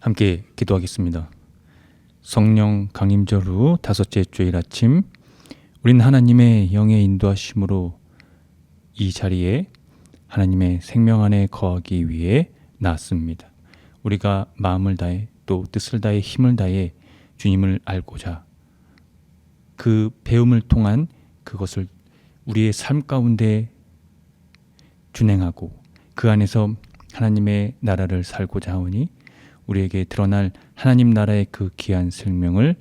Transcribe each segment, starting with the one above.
함께 기도하겠습니다. 성령 강림절 후 다섯째 주일 아침, 우린 하나님의 영의 인도하심으로 이 자리에 하나님의 생명 안에 거하기 위해 나왔습니다. 우리가 마음을 다해 또 뜻을 다해 힘을 다해 주님을 알고자 그 배움을 통한 그것을 우리의 삶 가운데 준행하고 그 안에서 하나님의 나라를 살고자 하오니 우리에게 드러날 하나님 나라의 그 귀한 생명을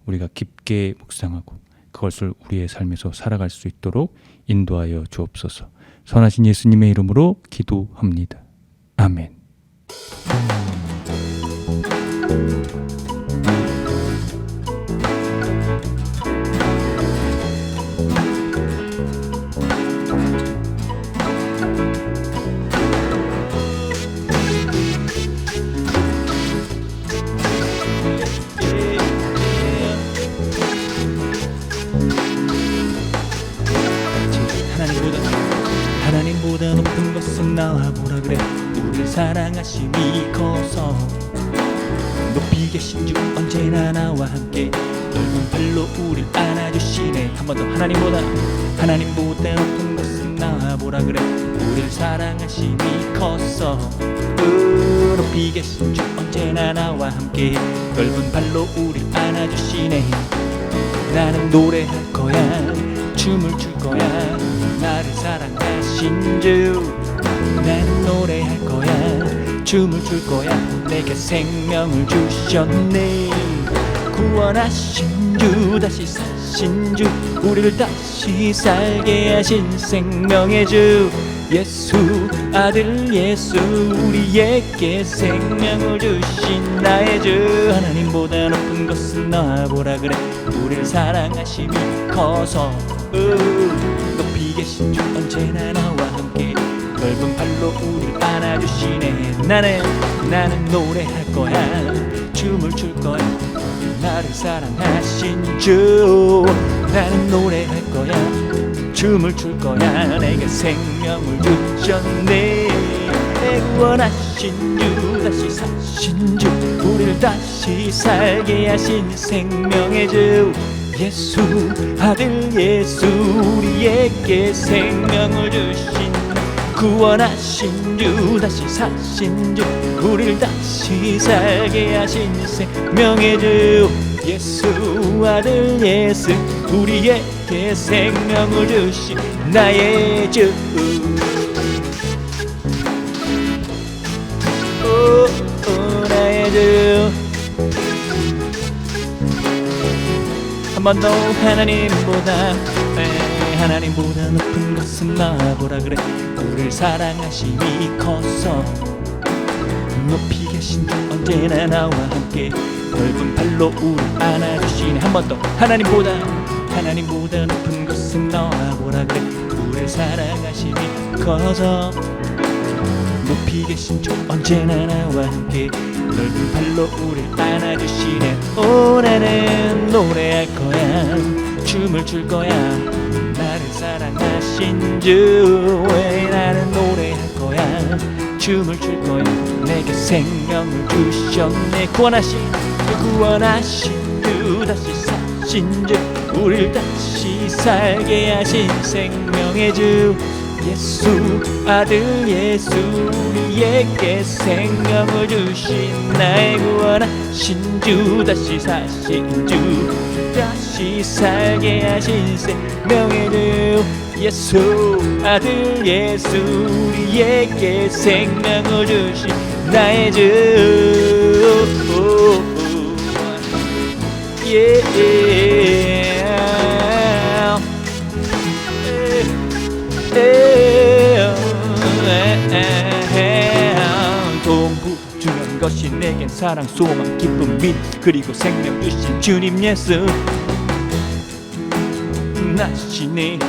우리가 깊게 묵상하고 그것을 우리의 삶에서 살아갈 수 있도록 인도하여 주옵소서. 선하신 예수님의 이름으로 기도합니다. 아멘. 하나님보다 높은 것은 나와 보라 그래. 우리를 사랑하심이 커서 높이 계신 주 언제나 나와 함께 넓은 팔로 우릴 안아주시네. 한 번 더. 하나님보다 높은 것은 나와 보라 그래. 우리를 사랑하심이 커서 높이 계신 주 언제나 나와 함께 넓은 팔로 우릴 안아주시네. 나는 노래할 거야, 춤을 출 거야, 나를 사랑하신 주. 나는 노래할 거야, 춤을 출 거야, 내게 생명을 주셨네. 구원하신 주, 다시 사신 주, 우리를 다시 살게 하신 생명의 주 예수, 아들 예수, 우리에게 생명을 주신 나의 주. 하나님보다 높은 것은 나와 보라 그래. 우리를 사랑하심이 커서 높이 계신 주 언제나 나와 함께 넓은 팔로 우리를 안아주시네. 나는 노래할 거야, 춤을 출 거야, 나를 사랑하신 주. 나는 노래할 거야, 춤을 출 거야, 내게 생명을 주셨네. 구원하신 주, 다시 사신 주, 우리를 다시 살게 하신 생명의 주 예수, 아들 예수, 우리에게 생명을 주신 구원하신 주, 다시 사신 주, 우리를 다시 살게 하신 생명의 주 예수, 아들 예수, 우리에게 생명을 주신 나의 주. 나의 주. 한 번 더. 하나님보다 높은 것은 나보라 그래. 우리를 사랑하심이 커서 높이 계신 주 언제나 나와 함께 넓은 팔로 우리를 안아주시네. 한 번 더. 하나님보다 높은 것은 나보라 그래. 우리를 사랑하심이 커서 높이 계신 주 언제나 나와 함께 넓은 팔로 우리를 안아주시네. 나는 노래할 거야, 춤을 출 거야, 나를 사랑하신 주. 나는 노래할 거야, 춤을 출 거야, 내게 생명을 주셨네. 구원하신 주, 다시 사신 주, 우리를 다시 살게 하신 생명의 주 예수, 아들 예수, 우리에게 생명을 주신 나의 구원하신 주, 다시 사신 주, 다시 살게 하신 생명의 주 예수, 아들 예수, 우리에게 생명을 주신 나의 주. 동부 중요한 것이 내겐 사랑, 소망, 기쁨, 믿음, 그리고 생명 주신 주님 예수. 나시네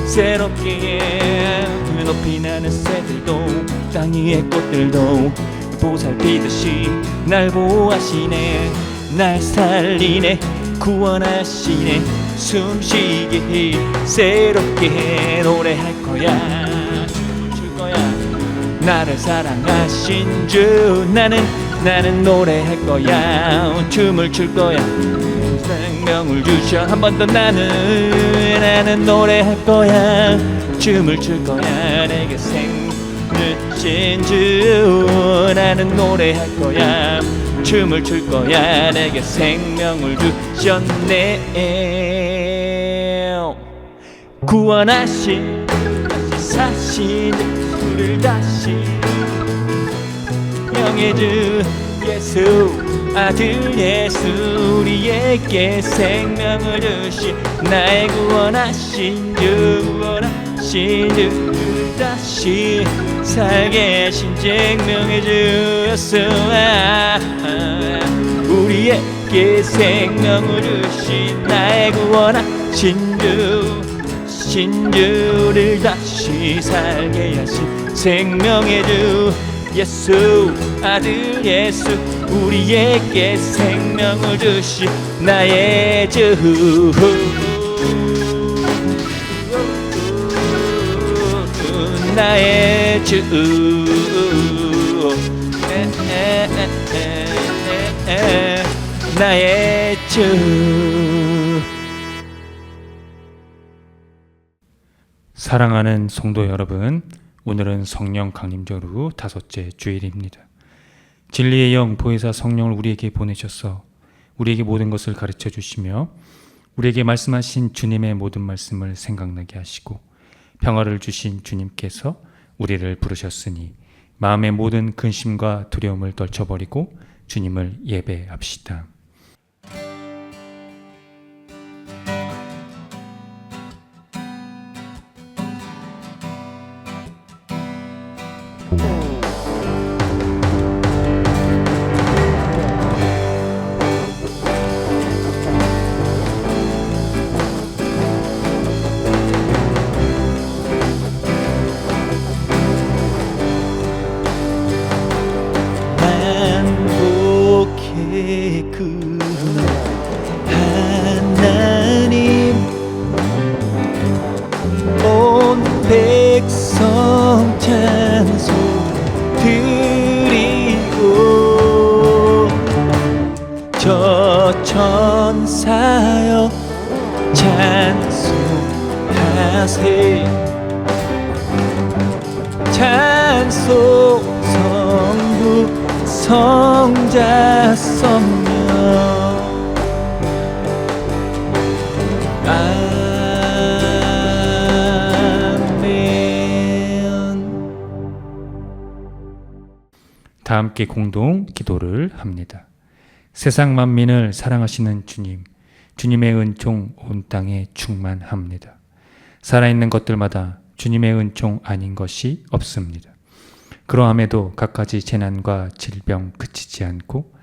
새롭게 높이 나는 새들도 땅 위의 꽃들도 보살피듯이 날 보호하시네. 날 살리네, 구원하시네. 숨쉬게 새롭게 노래할 거야, 춤을 출 거야, 나를 사랑하신 주. 나는 노래할 거야. 춤을 출 거야. 생명을 주셔. 한 번 더. 나는 노래할 거야. 춤을 출 거야. 내게 생명을 주신 주. 나는 노래할 거야. 춤을 출 거야. 내게 생명을 주셨네. 구원하신 다시 사신 우리를 다시 영의 주 예수 아들 예수 우리에게 생명을 주신 나의 구원하신 주 다시 살게 하신 생명의 주 예수 우리에게 생명을 주신 나의 구원하신 신주를 다시 살게 하신 생명의 주 예수 아들 예수 우리에게 생명을 주신 나의 주 나의 주 나의 주. 사랑하는 성도 여러분, 오늘은 성령 강림절 후 5째 주일입니다. 진리의 영 보혜사 성령을 우리에게 보내셔서 우리에게 모든 것을 가르쳐 주시며 우리에게 말씀하신 주님의 모든 말씀을 생각나게 하시고 평화를 주신 주님께서 우리를 부르셨으니 마음의 모든 근심과 두려움을 떨쳐버리고 주님을 예배합시다. 그 하나님 온 백성 찬송 드리고 저 천사여 찬송하세 찬송 성부 성자 성령 다 함께 공동 기도를 합니다. 세상 만민을 사랑하시는 주님, 주님의 은총 온 땅에 충만합니다. 살아있는 것들마다 주님의 은총 아닌 것이 없습니다. 그러함에도 갖가지 재난과 질병 그치지 않고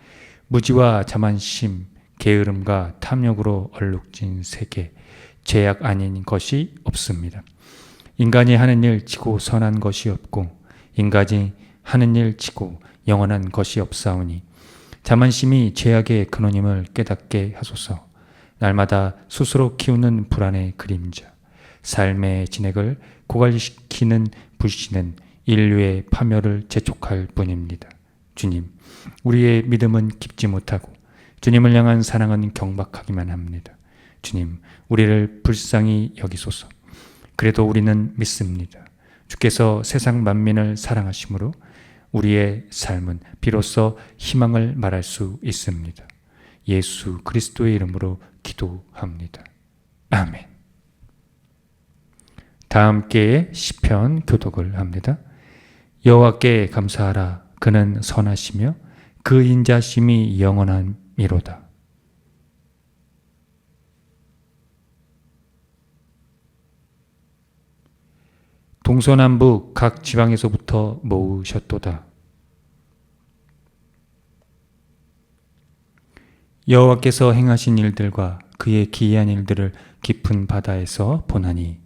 무지와 자만심, 게으름과 탐욕으로 얼룩진 세계, 죄악 아닌 것이 없습니다. 인간이 하는 일 치고 선한 것이 없고 인간이 하는 일 치고 영원한 것이 없사오니 자만심이 죄악의 근원임을 깨닫게 하소서. 날마다 스스로 키우는 불안의 그림자, 삶의 진액을 고갈시키는 불신은 인류의 파멸을 재촉할 뿐입니다. 주님, 우리의 믿음은 깊지 못하고 주님을 향한 사랑은 경박하기만 합니다. 주님, 우리를 불쌍히 여기소서. 그래도 우리는 믿습니다. 주께서 세상 만민을 사랑하심으로 우리의 삶은 비로소 희망을 말할 수 있습니다. 예수 그리스도의 이름으로 기도합니다. 아멘. 다 함께 시편 교독을 합니다. 여호와께 감사하라. 그는 선하시며 그 인자심이 영원함이로다. 동서남북 각 지방에서부터 모으셨도다. 여호와께서 행하신 일들과 그의 기이한 일들을 깊은 바다에서 보나니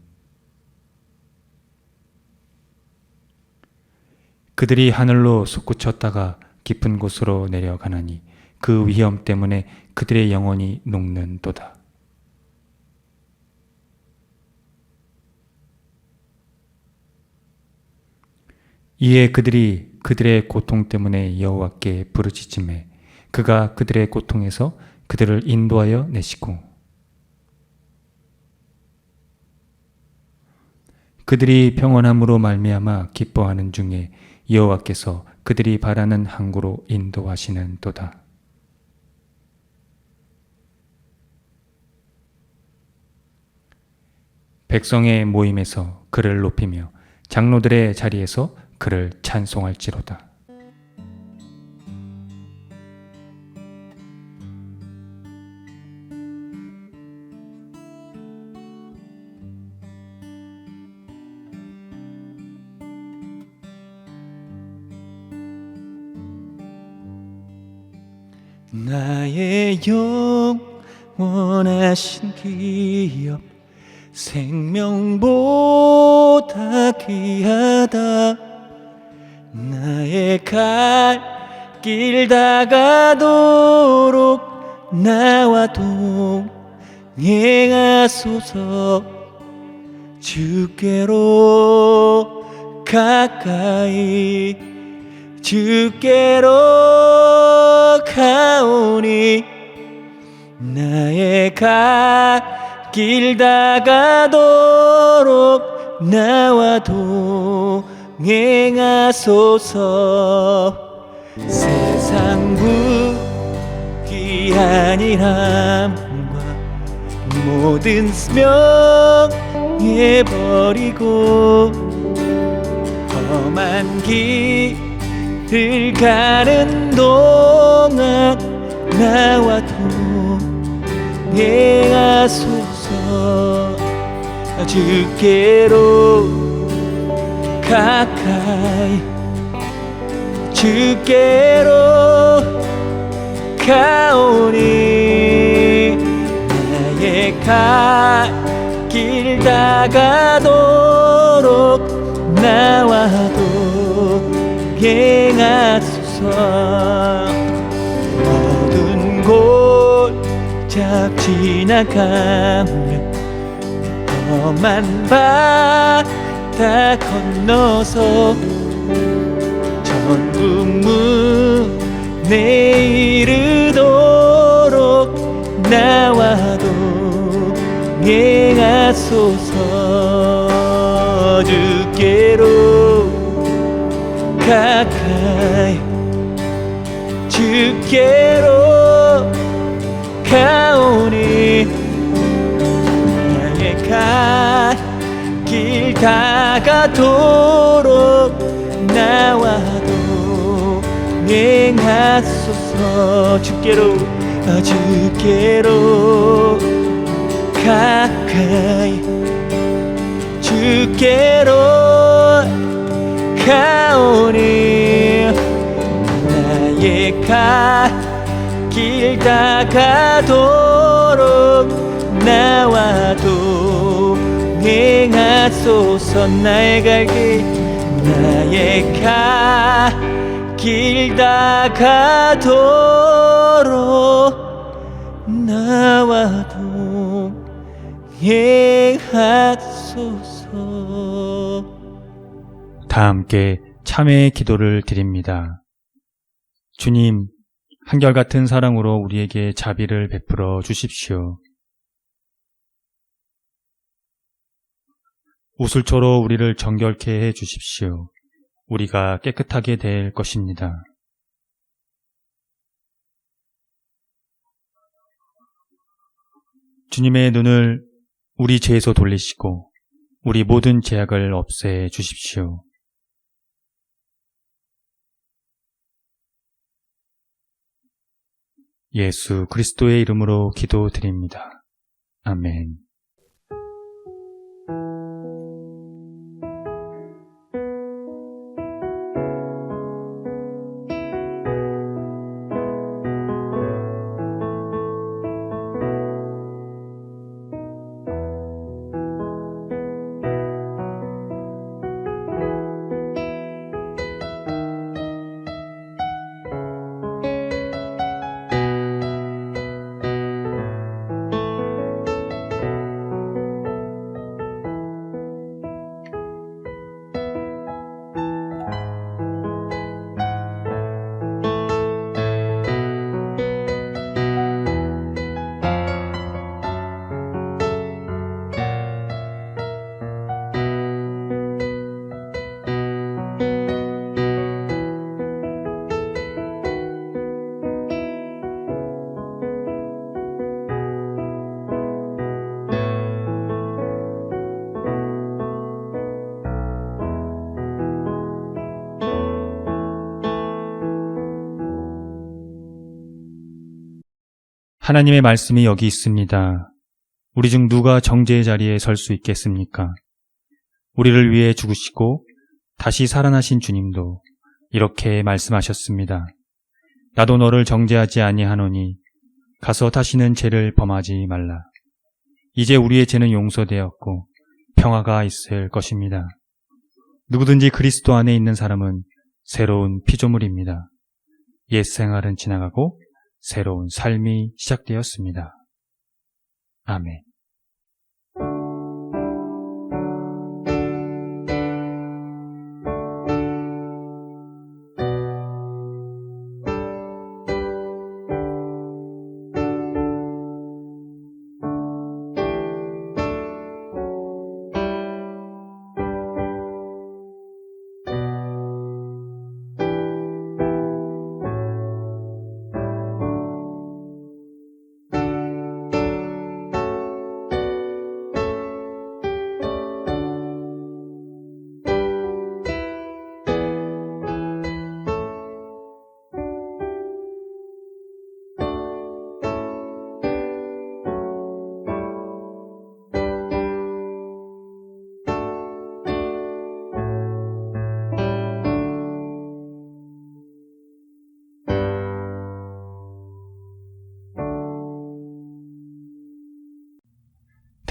그들이 하늘로 솟구쳤다가 깊은 곳으로 내려가나니 그 위험 때문에 그들의 영혼이 녹는도다. 이에 그들이 그들의 고통 때문에 여호와께 부르짖음에 그가 그들의 고통에서 그들을 인도하여 내시고 그들이 평안함으로 말미암아 기뻐하는 중에 여호와께서 그들이 바라는 항구로 인도하시는도다. 백성의 모임에서 그를 높이며 장로들의 자리에서 그를 찬송할지로다. 나의 영원하신 기업 생명보다 귀하다. 나의 갈 길 다가도록 나와 동행하소서. 주께로 가까이 주께로 가오니 나의 갈 길 다가도록 나와 동행하소서. 세상 부귀한 일함과 모든 명예버리고 험한 길을 가는 동안 나와 동행하소서. 주께로 가까이 주께로 가오니 나의 갈 길 다가도록 나와 동행하소서. 모든 골짝 지나가며 험한 바다 건너서 천국문에 이르도록 나와 동행하소서. 주께로 가까이 주께로 가오니 나의 갈 길 다가도록 나와 동행하소서. 주께로 가까이 주께로 가오니 나의 갈 길 다가도록 나와 동행하소서. 나의 갈 길 다가도록 나와 동행하소서. 다 함께 참회의 기도를 드립니다. 주님, 한결같은 사랑으로 우리에게 자비를 베풀어 주십시오. 우슬초로 우리를 정결케 해 주십시오. 우리가 깨끗하게 될 것입니다. 주님의 눈을 우리 죄에서 돌리시고 우리 모든 죄악을 없애 주십시오. 예수 그리스도의 이름으로 기도드립니다. 아멘. 하나님의 말씀이 여기 있습니다. 우리 중 누가 정죄의 자리에 설 수 있겠습니까? 우리를 위해 죽으시고 다시 살아나신 주님도 이렇게 말씀하셨습니다. 나도 너를 정죄하지 아니하노니 가서 다시는 죄를 범하지 말라. 이제 우리의 죄는 용서되었고 평화가 있을 것입니다. 누구든지 그리스도 안에 있는 사람은 새로운 피조물입니다. 옛 생활은 지나가고 새로운 삶이 시작되었습니다. 아멘.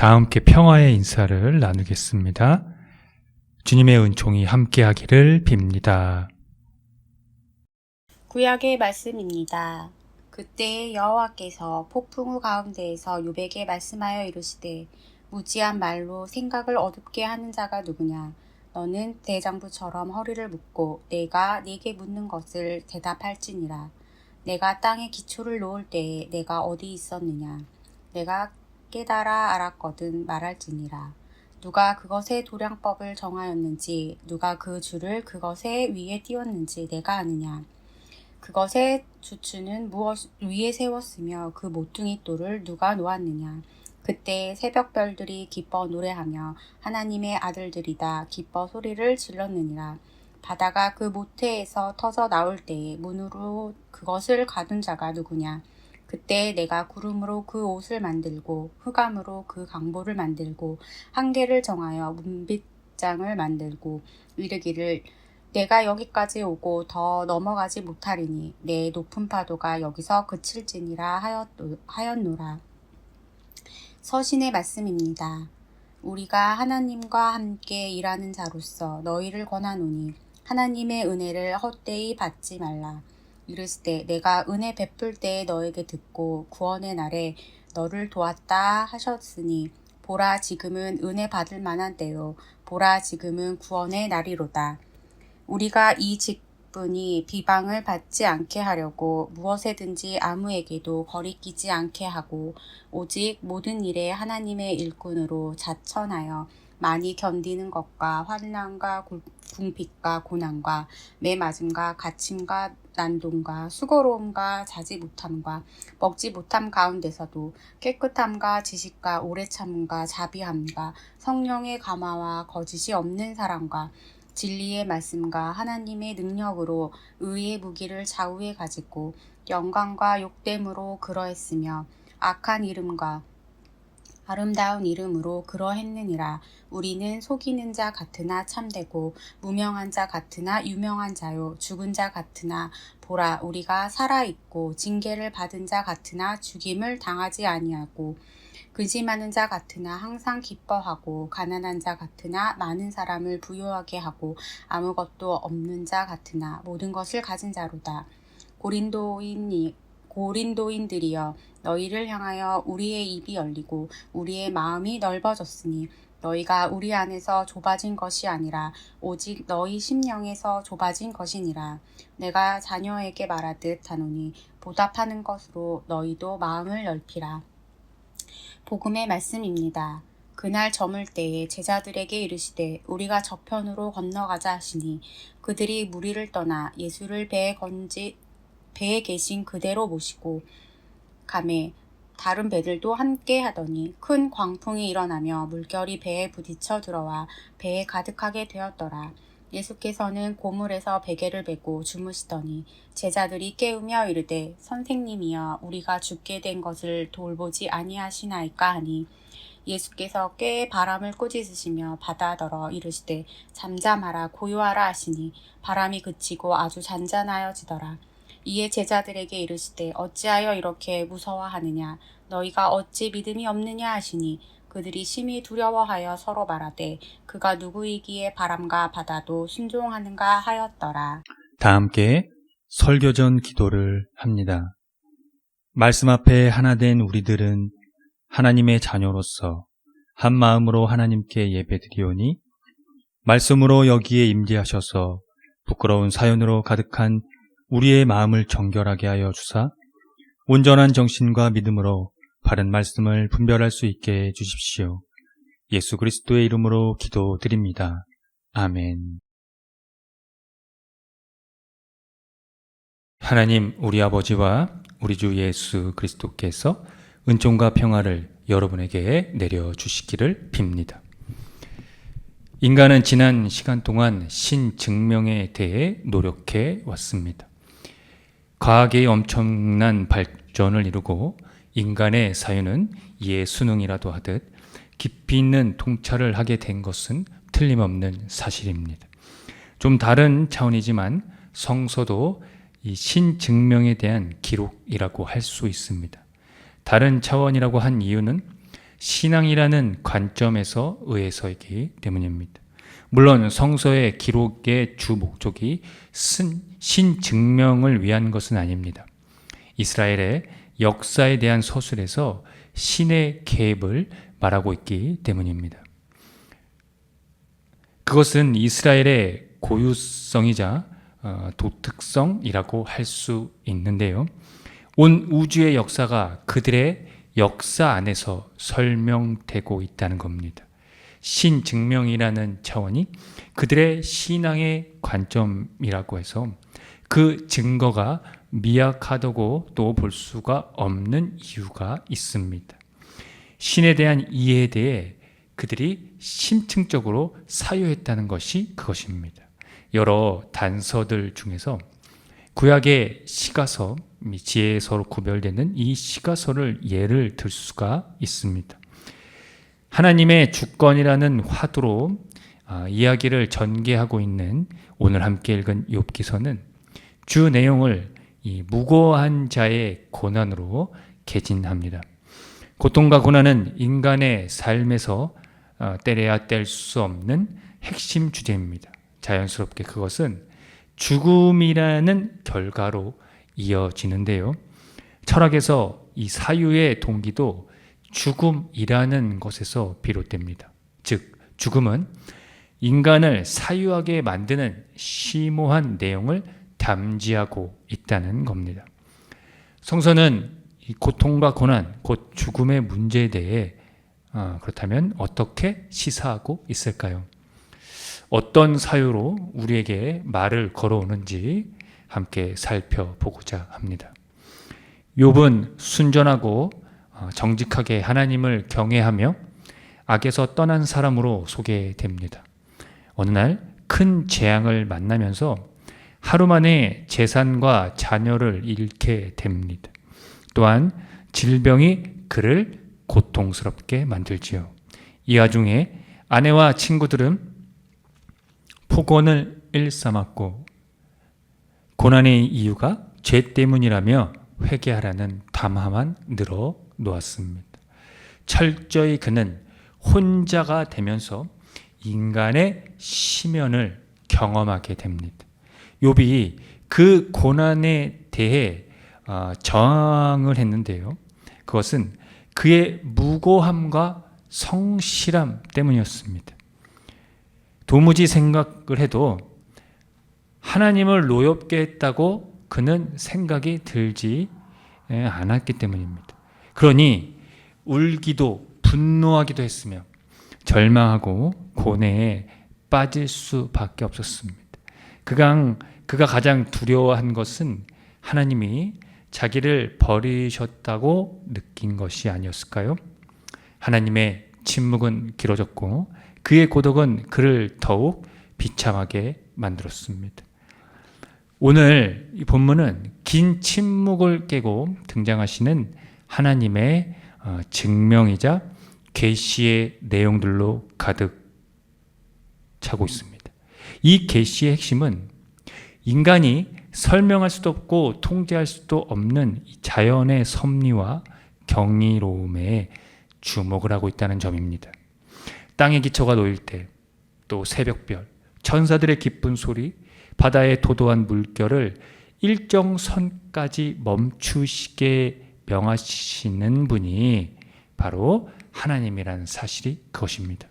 다 함께 평화의 인사를 나누겠습니다. 주님의 은총이 함께하기를 빕니다. 구약의 말씀입니다. 그때 여호와께서 폭풍우 가운데에서 욥에게 말씀하여 이르시되 무지한 말로 생각을 어둡게 하는 자가 누구냐? 너는 대장부처럼 허리를 묶고 내가 네게 묻는 것을 대답할지니라. 내가 땅에 기초를 놓을 때에 내가 어디 있었느냐? 내가 깨달아 알았거든 말할지니라. 누가 그것의 도량법을 정하였는지 누가 그 줄을 그것의 위에 띄웠는지 내가 아느냐? 그것의 주추는 무엇 위에 세웠으며 그 모퉁이 돌을 누가 놓았느냐? 그때 새벽별들이 기뻐 노래하며 하나님의 아들들이다 기뻐 소리를 질렀느니라. 바다가 그 모태에서 터져 나올 때에 문으로 그것을 가둔 자가 누구냐? 그때 내가 구름으로 그 옷을 만들고 흑암으로 그 강보를 만들고 한계를 정하여 문빗장을 만들고 이르기를 내가 여기까지 오고 더 넘어가지 못하리니 내 높은 파도가 여기서 그칠지니라 하였노라. 서신의 말씀입니다. 우리가 하나님과 함께 일하는 자로서 너희를 권하노니 하나님의 은혜를 헛되이 받지 말라. 이르시되 내가 은혜 베풀 때에 너에게 듣고 구원의 날에 너를 도왔다 하셨으니 보라 지금은 은혜 받을 만한 때요 보라 지금은 구원의 날이로다. 우리가 이 직분이 비방을 받지 않게 하려고 무엇에든지 아무에게도 거리끼지 않게 하고 오직 모든 일에 하나님의 일꾼으로 자천하여 많이 견디는 것과 환난과 궁핍과 고난과 매맞음과 갇힘과 난동과 수고로움과 자지 못함과 먹지 못함 가운데서도 깨끗함과 지식과 오래 참음과 자비함과 성령의 감화와 거짓이 없는 사랑과 진리의 말씀과 하나님의 능력으로 의의 무기를 좌우에 가지고 영광과 욕됨으로 그러했으며 악한 이름과 아름다운 이름으로 그러했느니라. 우리는 속이는 자 같으나 참되고 무명한 자 같으나 유명한 자요 죽은 자 같으나 보라 우리가 살아있고 징계를 받은 자 같으나 죽임을 당하지 아니하고 근심하는 자 같으나 항상 기뻐하고 가난한 자 같으나 많은 사람을 부유하게 하고 아무것도 없는 자 같으나 모든 것을 가진 자로다. 고린도인들이여 너희를 향하여 우리의 입이 열리고 우리의 마음이 넓어졌으니 너희가 우리 안에서 좁아진 것이 아니라 오직 너희 심령에서 좁아진 것이니라. 내가 자녀에게 말하듯 하노니 보답하는 것으로 너희도 마음을 넓히라. 복음의 말씀입니다. 그날 저물 때에 제자들에게 이르시되 우리가 저편으로 건너가자 하시니 그들이 무리를 떠나 예수를 배에 계신 그대로 모시고 가매 다른 배들도 함께 하더니 큰 광풍이 일어나며 물결이 배에 부딪혀 들어와 배에 가득하게 되었더라. 예수께서는 고물에서 베개를 베고 주무시더니 제자들이 깨우며 이르되 선생님이여 우리가 죽게 된 것을 돌보지 아니하시나이까 하니 예수께서 꾀에 바람을 꾸짖으시며 바다더러 이르시되 잠잠하라 고요하라 하시니 바람이 그치고 아주 잔잔하여지더라. 이에 제자들에게 이르시되 어찌하여 이렇게 무서워하느냐 너희가 어찌 믿음이 없느냐 하시니 그들이 심히 두려워하여 서로 말하되 그가 누구이기에 바람과 바다도 순종하는가 하였더라. 다 함께 설교전 기도를 합니다. 말씀 앞에 하나 된 우리들은 하나님의 자녀로서 한 마음으로 하나님께 예배드리오니 말씀으로 여기에 임재하셔서 부끄러운 사연으로 가득한 우리의 마음을 정결하게 하여 주사 온전한 정신과 믿음으로 바른 말씀을 분별할 수 있게 해주십시오. 예수 그리스도의 이름으로 기도드립니다. 아멘. 하나님 우리 아버지와 우리 주 예수 그리스도께서 은총과 평화를 여러분에게 내려주시기를 빕니다. 인간은 지난 시간 동안 신증명에 대해 노력해 왔습니다. 과학의 엄청난 발전을 이루고 인간의 사유는 이에 수능이라도 하듯 깊이 있는 통찰을 하게 된 것은 틀림없는 사실입니다. 좀 다른 차원이지만 성서도 이 신증명에 대한 기록이라고 할 수 있습니다. 다른 차원이라고 한 이유는 신앙이라는 관점에서 의해서이기 때문입니다. 물론 성서의 기록의 주 목적이 신증명을 위한 것은 아닙니다. 이스라엘의 역사에 대한 서술에서 신의 계획을 말하고 있기 때문입니다. 그것은 이스라엘의 고유성이자 독특성이라고 할 수 있는데요. 온 우주의 역사가 그들의 역사 안에서 설명되고 있다는 겁니다. 신증명이라는 차원이 그들의 신앙의 관점이라고 해서 그 증거가 미약하다고 또 볼 수가 없는 이유가 있습니다. 신에 대한 이해에 대해 그들이 심층적으로 사유했다는 것이 그것입니다. 여러 단서들 중에서 구약의 시가서, 지혜서로 구별되는 이 시가서를 예를 들 수가 있습니다. 하나님의 주권이라는 화두로 이야기를 전개하고 있는 오늘 함께 읽은 욥기서는 주 내용을 이 무고한 자의 고난으로 개진합니다. 고통과 고난은 인간의 삶에서 떼려야 뗄 수 없는 핵심 주제입니다. 자연스럽게 그것은 죽음이라는 결과로 이어지는데요. 철학에서 이 사유의 동기도 죽음이라는 것에서 비롯됩니다. 즉, 죽음은 인간을 사유하게 만드는 심오한 내용을 담지하고 있다는 겁니다. 성서는 이 고통과 고난, 곧 죽음의 문제에 대해 그렇다면 어떻게 시사하고 있을까요? 어떤 사유로 우리에게 말을 걸어오는지 함께 살펴보고자 합니다. 욥은 순전하고 정직하게 하나님을 경외하며 악에서 떠난 사람으로 소개됩니다. 어느 날 큰 재앙을 만나면서 하루 만에 재산과 자녀를 잃게 됩니다. 또한 질병이 그를 고통스럽게 만들지요. 이 와중에 아내와 친구들은 폭언을 일삼았고 고난의 이유가 죄 때문이라며 회개하라는 담화만 늘어 놓았습니다. 철저히 그는 혼자가 되면서 인간의 심연을 경험하게 됩니다. 욥이 그 고난에 대해 저항을 했는데요. 그것은 그의 무고함과 성실함 때문이었습니다. 도무지 생각을 해도 하나님을 노엽게 했다고 그는 생각이 들지 않았기 때문입니다. 그러니 울기도 분노하기도 했으며 절망하고 고뇌에 빠질 수밖에 없었습니다. 그가 가장 두려워한 것은 하나님이 자기를 버리셨다고 느낀 것이 아니었을까요? 하나님의 침묵은 길어졌고 그의 고독은 그를 더욱 비참하게 만들었습니다. 오늘 이 본문은 긴 침묵을 깨고 등장하시는 하나님의 증명이자 계시의 내용들로 가득 차고 있습니다. 이 계시의 핵심은 인간이 설명할 수도 없고 통제할 수도 없는 자연의 섭리와 경이로움에 주목을 하고 있다는 점입니다. 땅의 기초가 놓일 때, 또 새벽별, 천사들의 기쁜 소리, 바다의 도도한 물결을 일정 선까지 멈추시게 명하시는 분이 바로 하나님이라는 사실이 그것입니다.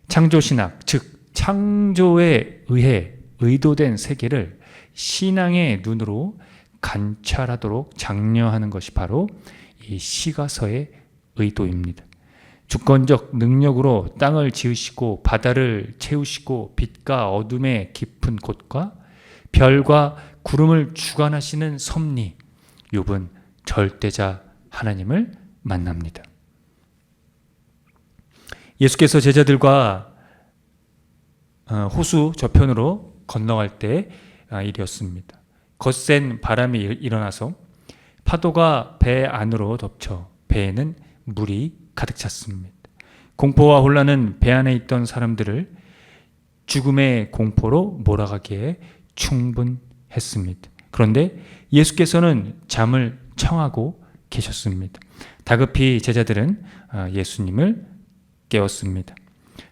창조신학, 즉 창조에 의해 의도된 세계를 신앙의 눈으로 관찰하도록 장려하는 것이 바로 이 시가서의 의도입니다. 주권적 능력으로 땅을 지으시고 바다를 채우시고 빛과 어둠의 깊은 곳과 별과 구름을 주관하시는 섭리, 욥은 절대자 하나님을 만납니다. 예수께서 제자들과 호수 저편으로 건너갈 때 일이었습니다. 거센 바람이 일어나서 파도가 배 안으로 덮쳐 배에는 물이 가득 찼습니다. 공포와 혼란은 배 안에 있던 사람들을 죽음의 공포로 몰아가기에 충분했습니다. 그런데 예수께서는 잠을 청하고 계셨습니다. 다급히 제자들은 예수님을 깨웠습니다.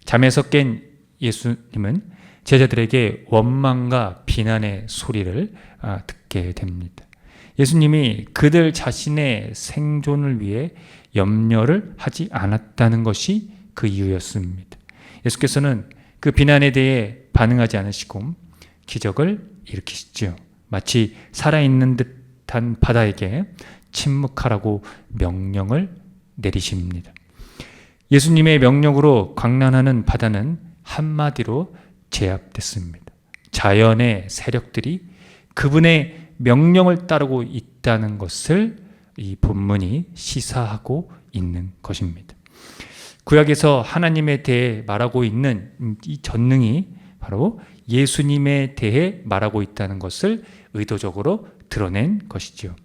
잠에서 깬 예수님은 제자들에게 원망과 비난의 소리를 듣게 됩니다. 예수님이 그들 자신의 생존을 위해 염려를 하지 않았다는 것이 그 이유였습니다. 예수께서는 그 비난에 대해 반응하지 않으시고 기적을 일으키시죠. 마치 살아있는 듯한 바다에게 침묵하라고 명령을 내리십니다. 예수님의 명령으로 광란하는 바다는 한마디로 제압됐습니다. 자연의 세력들이 그분의 명령을 따르고 있다는 것을 이 본문이 시사하고 있는 것입니다. 구약에서 하나님에 대해 말하고 있는 이 전능이 바로 예수님에 대해 말하고 있다는 것을 의도적으로 드러낸 것이죠.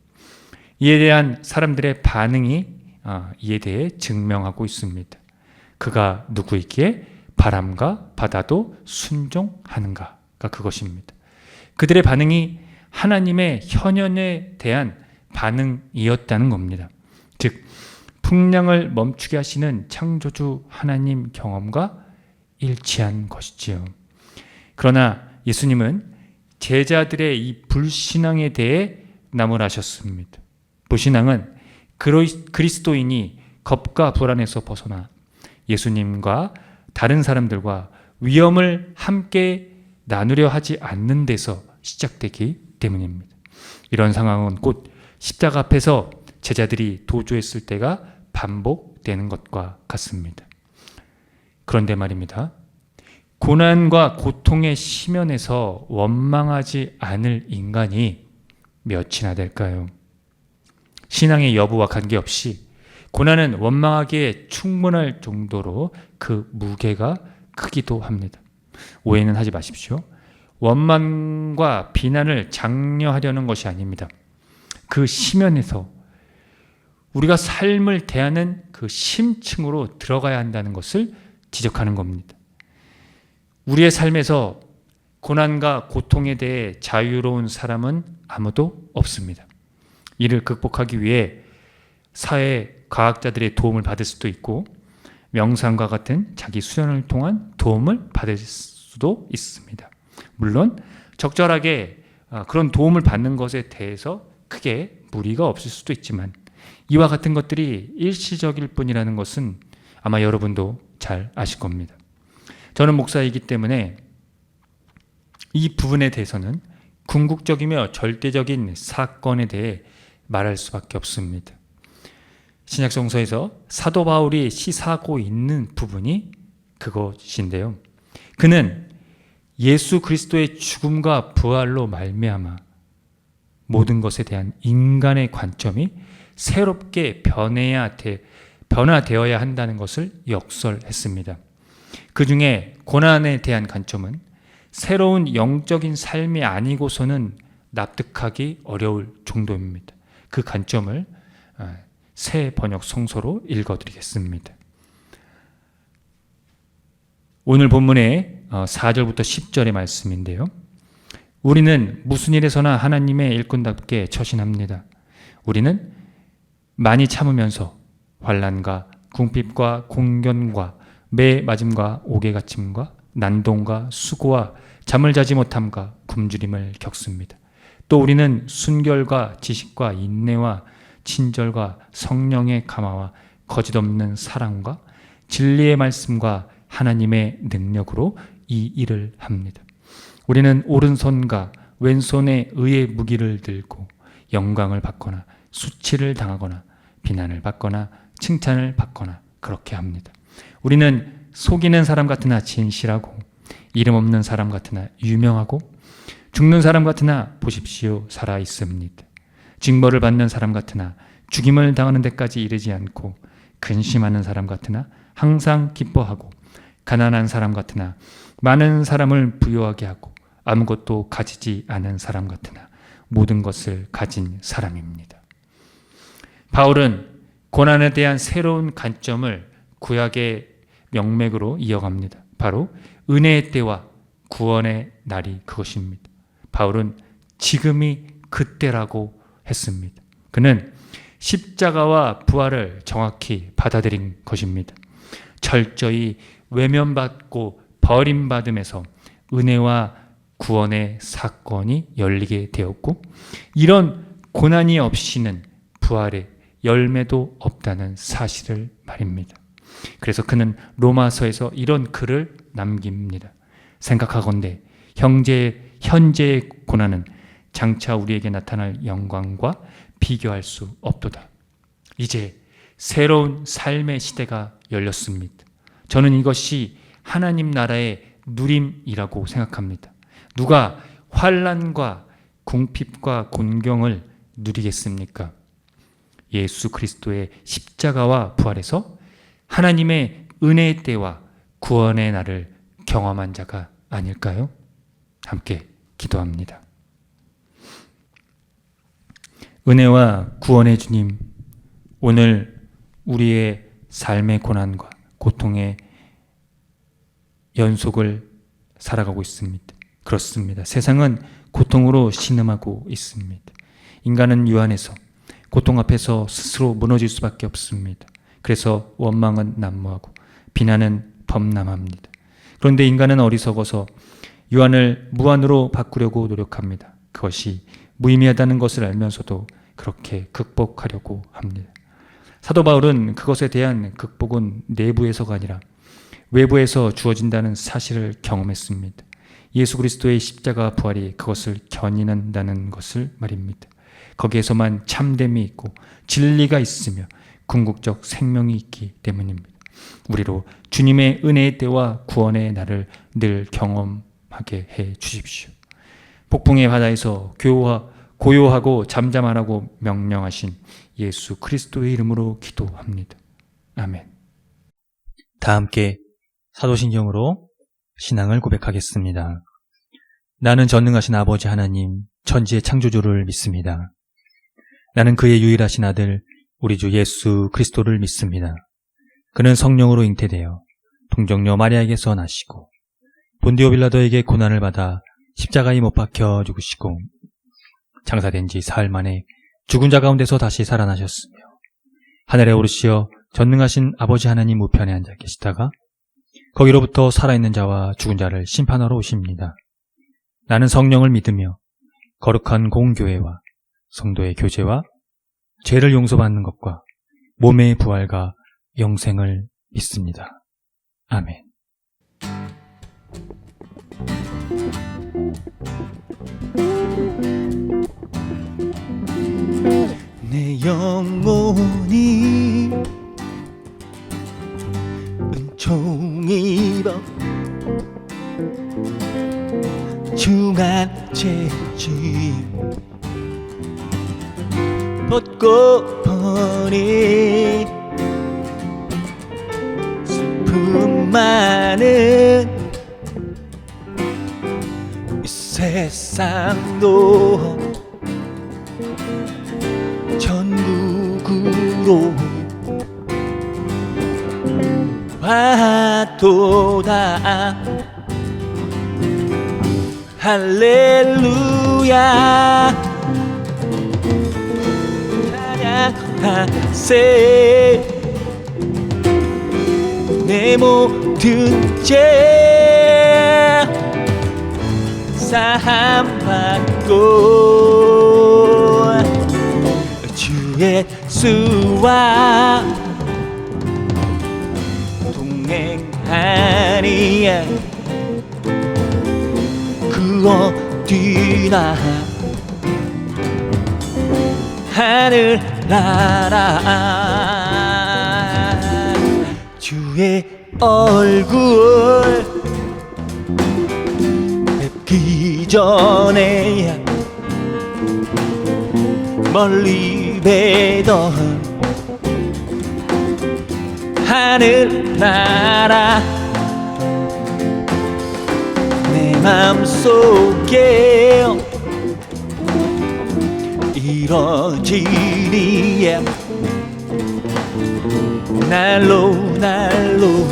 이에 대한 사람들의 반응이 이에 대해 증명하고 있습니다. 그가 누구이기에 바람과 바다도 순종하는가가 그것입니다. 그들의 반응이 하나님의 현현에 대한 반응이었다는 겁니다. 즉 풍랑을 멈추게 하시는 창조주 하나님 경험과 일치한 것이지요. 그러나 예수님은 제자들의 이 불신앙에 대해 나무라셨습니다. 불신앙은 그리스도인이 겁과 불안에서 벗어나 예수님과 다른 사람들과 위험을 함께 나누려 하지 않는 데서 시작되기 때문입니다. 이런 상황은 곧 십자가 앞에서 제자들이 도주했을 때가 반복되는 것과 같습니다. 그런데 말입니다. 고난과 고통의 심연에서 원망하지 않을 인간이 몇이나 될까요? 신앙의 여부와 관계없이 고난은 원망하기에 충분할 정도로 그 무게가 크기도 합니다. 오해는 하지 마십시오. 원망과 비난을 장려하려는 것이 아닙니다. 그 심연에서 우리가 삶을 대하는 그 심층으로 들어가야 한다는 것을 지적하는 겁니다. 우리의 삶에서 고난과 고통에 대해 자유로운 사람은 아무도 없습니다. 이를 극복하기 위해 사회 과학자들의 도움을 받을 수도 있고 명상과 같은 자기 수련을 통한 도움을 받을 수도 있습니다. 물론 적절하게 그런 도움을 받는 것에 대해서 크게 무리가 없을 수도 있지만 이와 같은 것들이 일시적일 뿐이라는 것은 아마 여러분도 잘 아실 겁니다. 저는 목사이기 때문에 이 부분에 대해서는 궁극적이며 절대적인 사건에 대해 말할 수밖에 없습니다. 신약성서에서 사도 바울이 시사하고 있는 부분이 그것인데요. 그는 예수 그리스도의 죽음과 부활로 말미암아 모든 것에 대한 인간의 관점이 새롭게 변화되어야 한다는 것을 역설했습니다. 그 중에 고난에 대한 관점은 새로운 영적인 삶이 아니고서는 납득하기 어려울 정도입니다. 그 관점을 새 번역 성서로 읽어드리겠습니다. 오늘 본문의 4절부터 10절의 말씀인데요. 우리는 무슨 일에서나 하나님의 일꾼답게 처신합니다. 우리는 많이 참으면서 환난과 궁핍과 공견과 매 맞음과 옥에 갇힘과 난동과 수고와 잠을 자지 못함과 굶주림을 겪습니다. 또 우리는 순결과 지식과 인내와 친절과 성령의 감화와 거짓없는 사랑과 진리의 말씀과 하나님의 능력으로 이 일을 합니다. 우리는 오른손과 왼손에 의의 무기를 들고 영광을 받거나 수치를 당하거나 비난을 받거나 칭찬을 받거나 그렇게 합니다. 우리는 속이는 사람 같으나 진실하고 이름 없는 사람 같으나 유명하고 죽는 사람 같으나 보십시오 살아 있습니다. 징벌을 받는 사람 같으나 죽임을 당하는 데까지 이르지 않고 근심하는 사람 같으나 항상 기뻐하고 가난한 사람 같으나 많은 사람을 부유하게 하고 아무것도 가지지 않은 사람 같으나 모든 것을 가진 사람입니다. 바울은 고난에 대한 새로운 관점을 구약의 명맥으로 이어갑니다. 바로 은혜의 때와 구원의 날이 그것입니다. 바울은 지금이 그때라고 했습니다. 그는 십자가와 부활을 정확히 받아들인 것입니다. 철저히 외면받고 버림받음에서 은혜와 구원의 사건이 열리게 되었고 이런 고난이 없이는 부활의 열매도 없다는 사실을 말입니다. 그래서 그는 로마서에서 이런 글을 남깁니다. 생각하건대 현재의 고난은 장차 우리에게 나타날 영광과 비교할 수 없도다. 이제 새로운 삶의 시대가 열렸습니다. 저는 이것이 하나님 나라의 누림이라고 생각합니다. 누가 환난과 궁핍과 곤경을 누리겠습니까? 예수 그리스도의 십자가와 부활에서 하나님의 은혜의 때와 구원의 날을 경험한 자가 아닐까요? 함께 기도합니다. 은혜와 구원의 주님, 오늘 우리의 삶의 고난과 고통의 연속을 살아가고 있습니다. 그렇습니다. 세상은 고통으로 신음하고 있습니다. 인간은 유한해서 고통 앞에서 스스로 무너질 수밖에 없습니다. 그래서 원망은 난무하고 비난은 범람합니다. 그런데 인간은 어리석어서 유한을 무한으로 바꾸려고 노력합니다. 그것이 무의미하다는 것을 알면서도 그렇게 극복하려고 합니다. 사도 바울은 그것에 대한 극복은 내부에서가 아니라 외부에서 주어진다는 사실을 경험했습니다. 예수 그리스도의 십자가 부활이 그것을 견인한다는 것을 말입니다. 거기에서만 참됨이 있고 진리가 있으며 궁극적 생명이 있기 때문입니다. 우리로 주님의 은혜의 때와 구원의 날을 늘 경험하게 해 주십시오. 폭풍의 바다에서 고요하고 잠잠하라고 명령하신 예수 그리스도의 이름으로 기도합니다. 아멘. 다 함께 사도신경으로 신앙을 고백하겠습니다. 나는 전능하신 아버지 하나님, 천지의 창조주를 믿습니다. 나는 그의 유일하신 아들, 우리 주 예수 그리스도를 믿습니다. 그는 성령으로 잉태되어 동정녀 마리아에게서 나시고 본디오 빌라도에게 고난을 받아 십자가에 못 박혀 죽으시고 장사된 지 사흘 만에 죽은 자 가운데서 다시 살아나셨으며 하늘에 오르시어 전능하신 아버지 하나님 우편에 앉아 계시다가 거기로부터 살아있는 자와 죽은 자를 심판하러 오십니다. 나는 성령을 믿으며 거룩한 공교회와 성도의 교제와 죄를 용서받는 것과 몸의 부활과 영생을 믿습니다. 아멘. 내 영혼이 은총입어 중한 죄짐 벗고 버린 슬픔 많은 이 세상도 천국으로 와도다. 할렐루야 찬양하세. 내 모든 죄 사함받고 주 예수와 동행하니 그 어디나 하늘나라. 주의 얼굴 뵙기 전에 멀리 뵈던 하늘나라. 내 맘속에 이뤄지니 날로 날로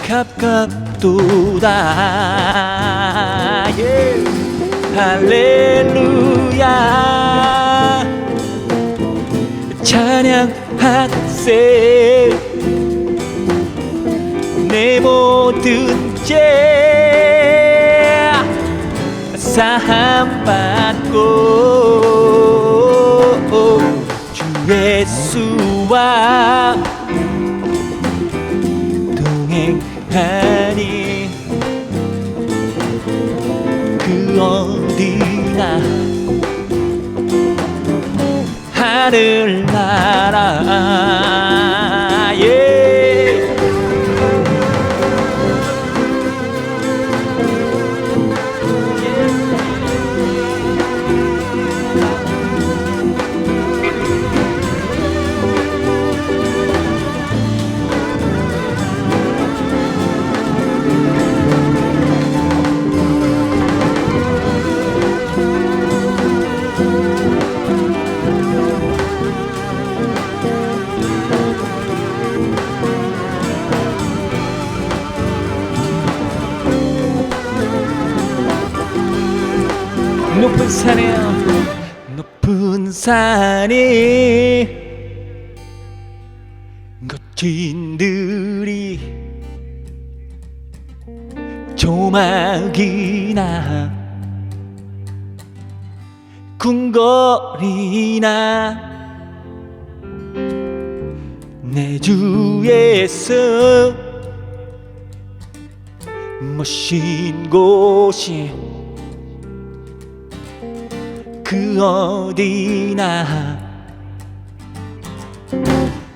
가깝도다. 할렐루야 찬양하세. 내 모든 죄 사함받고 주 예수와 동행하니 그 어디나 하늘나라. 높은 산에 높은 산에 거친들이 조막이나 궁궐이나 내 주 예수 모신 곳이 그 어디나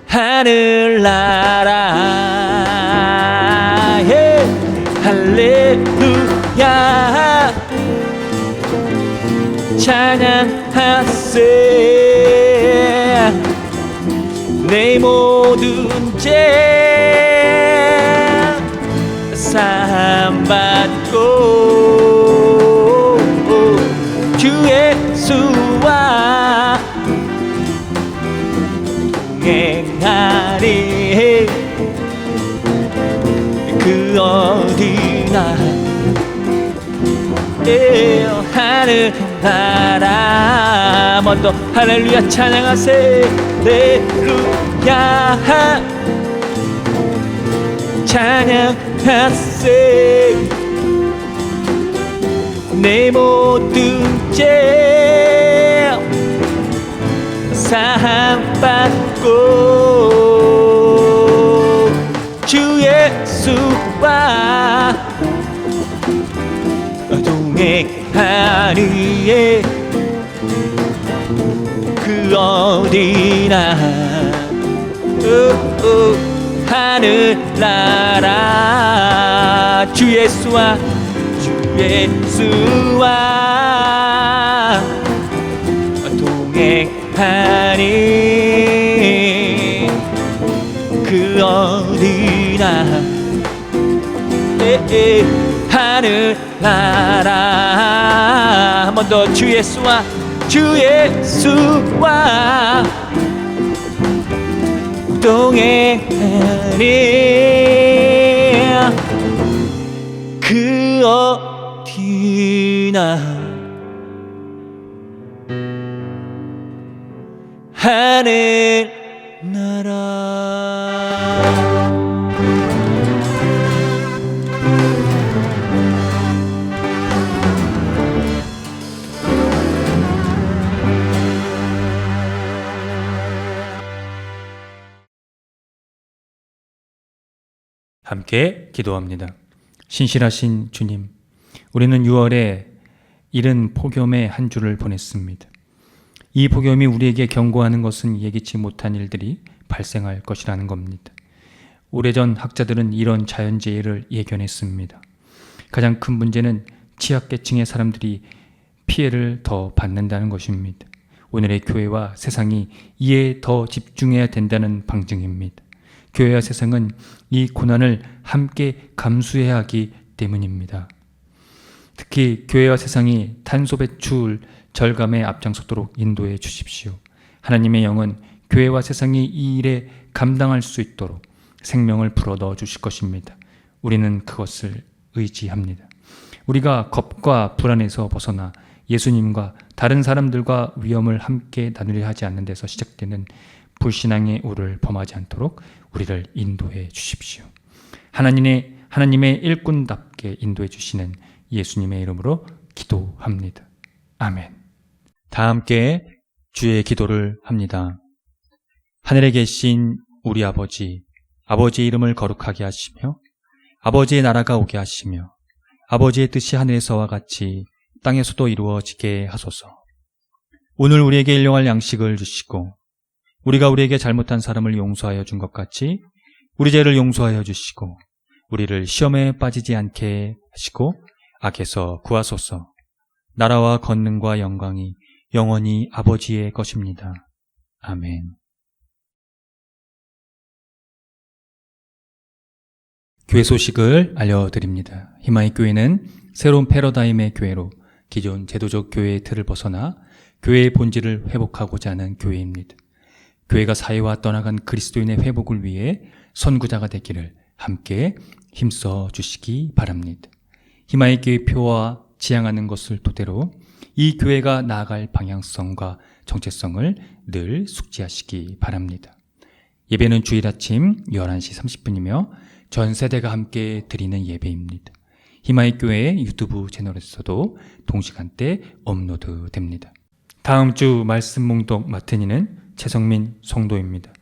하늘나라. 할렐루야 찬양하세. 내 모든 죄 사함받고 주 예수와 동행하리. 그 어디나 하늘나라. 먼저 할렐루야 찬양하세. 할렐루야 찬양하세. 내 모든 죄 사함받고 주 예수와 동행하니 그 어디나 하늘나라. 주 예수와 동행하니 그 어디나 하늘나라. 한 번 더 주 예수와 주 예수와 동행하니 그 어디나 하늘나라. 함께 기도합니다. 신실하신 주님, 우리는 6월에 이른 폭염의 한 주를 보냈습니다. 이 폭염이 우리에게 경고하는 것은 예기치 못한 일들이 발생할 것이라는 겁니다. 오래전 학자들은 이런 자연재해를 예견했습니다. 가장 큰 문제는 취약계층의 사람들이 피해를 더 받는다는 것입니다. 오늘의 교회와 세상이 이에 더 집중해야 된다는 방증입니다. 교회와 세상은 이 고난을 함께 감수해야 하기 때문입니다. 특히 교회와 세상이 탄소 배출 절감에 앞장서도록 인도해 주십시오. 하나님의 영은 교회와 세상이 이 일에 감당할 수 있도록 생명을 불어 넣어 주실 것입니다. 우리는 그것을 의지합니다. 우리가 겁과 불안에서 벗어나 예수님과 다른 사람들과 위험을 함께 나누려 하지 않는 데서 시작되는 불신앙의 오를 범하지 않도록 우리를 인도해 주십시오. 하나님의 일꾼답게 인도해 주시는 예수님의 이름으로 기도합니다. 아멘. 다 함께 주의 기도를 합니다. 하늘에 계신 우리 아버지, 아버지의 이름을 거룩하게 하시며 아버지의 나라가 오게 하시며 아버지의 뜻이 하늘에서와 같이 땅에서도 이루어지게 하소서. 오늘 우리에게 일용할 양식을 주시고 우리가 우리에게 잘못한 사람을 용서하여 준 것 같이 우리 죄를 용서하여 주시고 우리를 시험에 빠지지 않게 하시고 악에서 구하소서. 나라와 권능과 영광이 영원히 아버지의 것입니다. 아멘. 교회 소식을 알려드립니다. 희망의 교회는 새로운 패러다임의 교회로 기존 제도적 교회의 틀을 벗어나 교회의 본질을 회복하고자 하는 교회입니다. 교회가 사회와 떠나간 그리스도인의 회복을 위해 선구자가 되기를 함께 힘써 주시기 바랍니다. 희망의 교회 표와 지향하는 것을 토대로 이 교회가 나아갈 방향성과 정체성을 늘 숙지하시기 바랍니다. 예배는 주일 아침 11시 30분이며 전 세대가 함께 드리는 예배입니다. 희망의 교회 유튜브 채널에서도 동시간대 업로드됩니다. 다음 주 말씀 몽독 맡은 이는 최성민 성도입니다.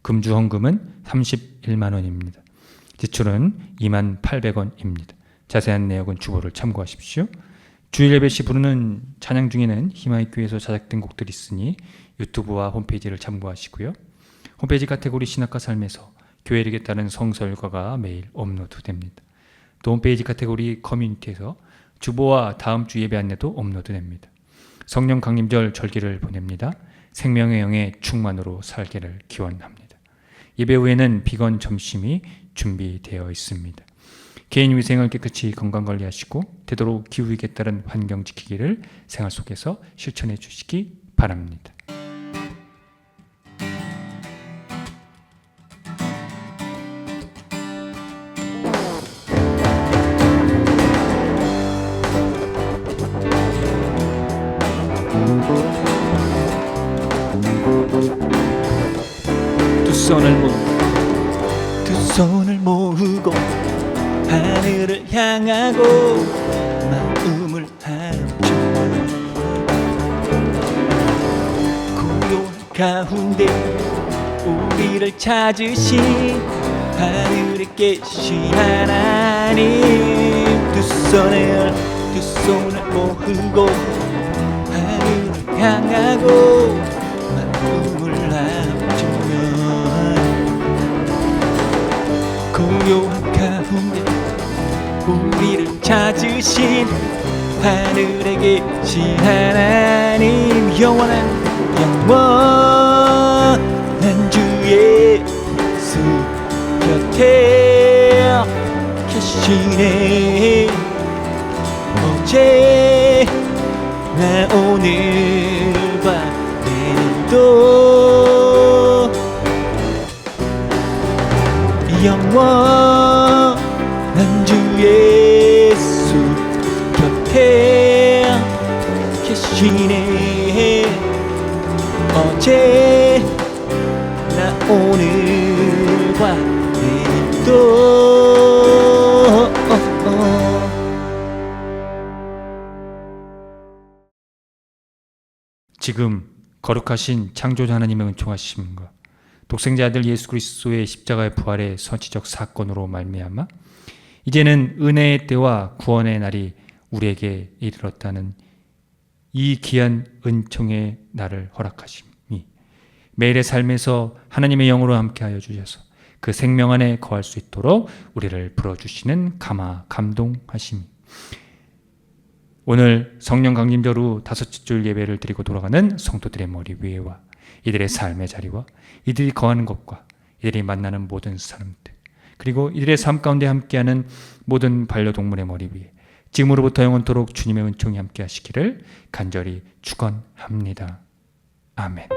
금주 헌금은 31만 원입니다. 지출은 28,800원입니다. 자세한 내역은 주보를 참고하십시오. 주일 예배 시 부르는 찬양 중에는 희망의 교회에서 제작된 곡들이 있으니 유튜브와 홈페이지를 참고하시고요. 홈페이지 카테고리 신학과 삶에서 교회력에 따른 성서일과가 매일 업로드됩니다. 또 홈페이지 카테고리 커뮤니티에서 주보와 다음 주 예배 안내도 업로드됩니다. 성령 강림절 절기를 보냅니다. 생명의 영의 충만으로 살기를 기원합니다. 예배 후에는 비건 점심이 준비되어 있습니다. 개인 위생을 깨끗이 건강관리하시고 되도록 기후위기에 따른 환경 지키기를 생활 속에서 실천해 주시기 바랍니다. 두 손을 모으고 하늘을 향하고 마음을 합쳐 고요한 가운데 우리를 찾으신 하늘에 계신 하나님 두 손을 모으고 하늘을 향하고 마음을 합치면 고요한 가운데 우리를 찾으신 하늘에 계신 하나님 영원한 주 예수 곁에 계시네 오늘과 내일도 영원한 주 예수 곁에 계시네. 어제나 오늘과 내일도 지금 거룩하신 창조자 하나님의 은총하심과 독생자 아들 예수 그리스도의 십자가의 부활의 선지적 사건으로 말미암아 이제는 은혜의 때와 구원의 날이 우리에게 이르렀다는 이 귀한 은총의 날을 허락하심이 매일의 삶에서 하나님의 영으로 함께하여 주셔서 그 생명 안에 거할 수 있도록 우리를 불어주시는 감동하심이 오늘 성령 강림절 후 다섯째 주일 예배를 드리고 돌아가는 성도들의 머리 위에와 이들의 삶의 자리와 이들이 거하는 곳과 이들이 만나는 모든 사람들 그리고 이들의 삶 가운데 함께하는 모든 반려동물의 머리 위에 지금으로부터 영원토록 주님의 은총이 함께 하시기를 간절히 축원합니다. 아멘.